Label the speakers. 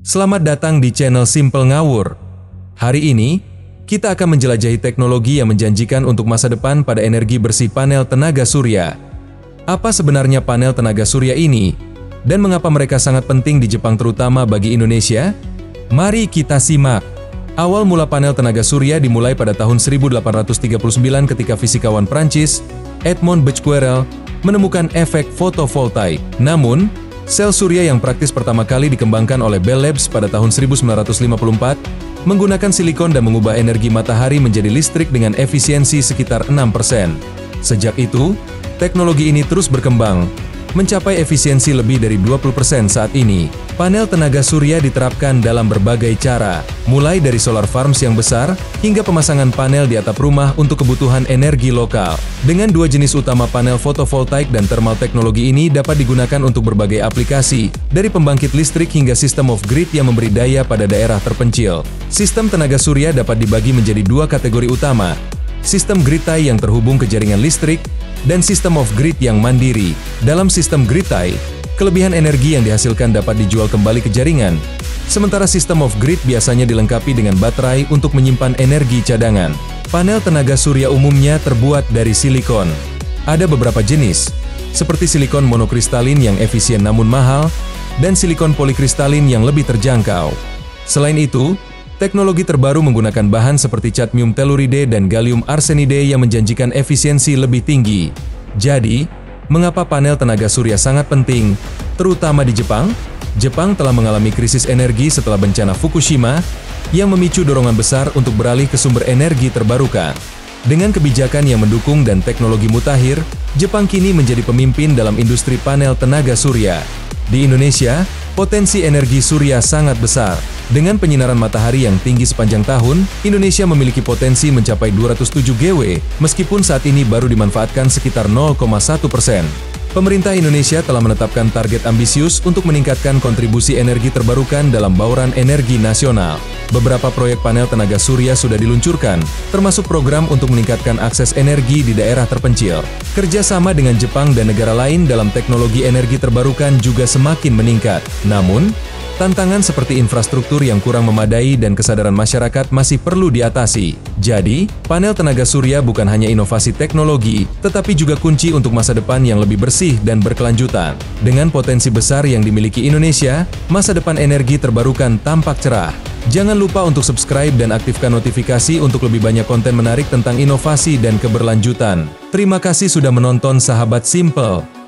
Speaker 1: Selamat datang di channel Simple Ngawur. Hari ini, kita akan menjelajahi teknologi yang menjanjikan untuk masa depan pada energi bersih panel tenaga surya. Apa sebenarnya panel tenaga surya ini? Dan mengapa mereka sangat penting di Jepang terutama bagi Indonesia? Mari kita simak. Awal mula panel tenaga surya dimulai pada tahun 1839 ketika fisikawan Prancis, Edmond Becquerel, menemukan efek fotovoltaik. Namun, sel surya yang praktis pertama kali dikembangkan oleh Bell Labs pada tahun 1954 menggunakan silikon dan mengubah energi matahari menjadi listrik dengan efisiensi sekitar 6%. Sejak itu, teknologi ini terus berkembang, mencapai efisiensi lebih dari 20% saat ini. Panel tenaga surya diterapkan dalam berbagai cara, mulai dari solar farms yang besar, hingga pemasangan panel di atap rumah untuk kebutuhan energi lokal. Dengan dua jenis utama panel fotovoltaik dan thermal, teknologi ini dapat digunakan untuk berbagai aplikasi, dari pembangkit listrik hingga sistem off-grid yang memberi daya pada daerah terpencil. Sistem tenaga surya dapat dibagi menjadi dua kategori utama, sistem grid tie yang terhubung ke jaringan listrik, dan sistem off-grid yang mandiri. Dalam sistem grid tie, kelebihan energi yang dihasilkan dapat dijual kembali ke jaringan, sementara sistem off-grid biasanya dilengkapi dengan baterai untuk menyimpan energi cadangan. Panel tenaga surya umumnya terbuat dari silikon. Ada beberapa jenis, seperti silikon monokristalin yang efisien namun mahal, dan silikon polikristalin yang lebih terjangkau. Selain itu, teknologi terbaru menggunakan bahan seperti cadmium telluride dan gallium arsenide yang menjanjikan efisiensi lebih tinggi. Jadi, mengapa panel tenaga surya sangat penting, terutama di Jepang? Jepang telah mengalami krisis energi setelah bencana Fukushima, yang memicu dorongan besar untuk beralih ke sumber energi terbarukan. Dengan kebijakan yang mendukung dan teknologi mutakhir, Jepang kini menjadi pemimpin dalam industri panel tenaga surya. Di Indonesia, potensi energi surya sangat besar. Dengan penyinaran matahari yang tinggi sepanjang tahun, Indonesia memiliki potensi mencapai 207 GW, meskipun saat ini baru dimanfaatkan sekitar 0,1%. Pemerintah Indonesia telah menetapkan target ambisius untuk meningkatkan kontribusi energi terbarukan dalam bauran energi nasional. Beberapa proyek panel tenaga surya sudah diluncurkan, termasuk program untuk meningkatkan akses energi di daerah terpencil. Kerjasama dengan Jepang dan negara lain dalam teknologi energi terbarukan juga semakin meningkat. Namun, tantangan seperti infrastruktur yang kurang memadai dan kesadaran masyarakat masih perlu diatasi. Jadi, panel tenaga surya bukan hanya inovasi teknologi, tetapi juga kunci untuk masa depan yang lebih bersih dan berkelanjutan. Dengan potensi besar yang dimiliki Indonesia, masa depan energi terbarukan tampak cerah. Jangan lupa untuk subscribe dan aktifkan notifikasi untuk lebih banyak konten menarik tentang inovasi dan keberlanjutan. Terima kasih sudah menonton sahabat Simple.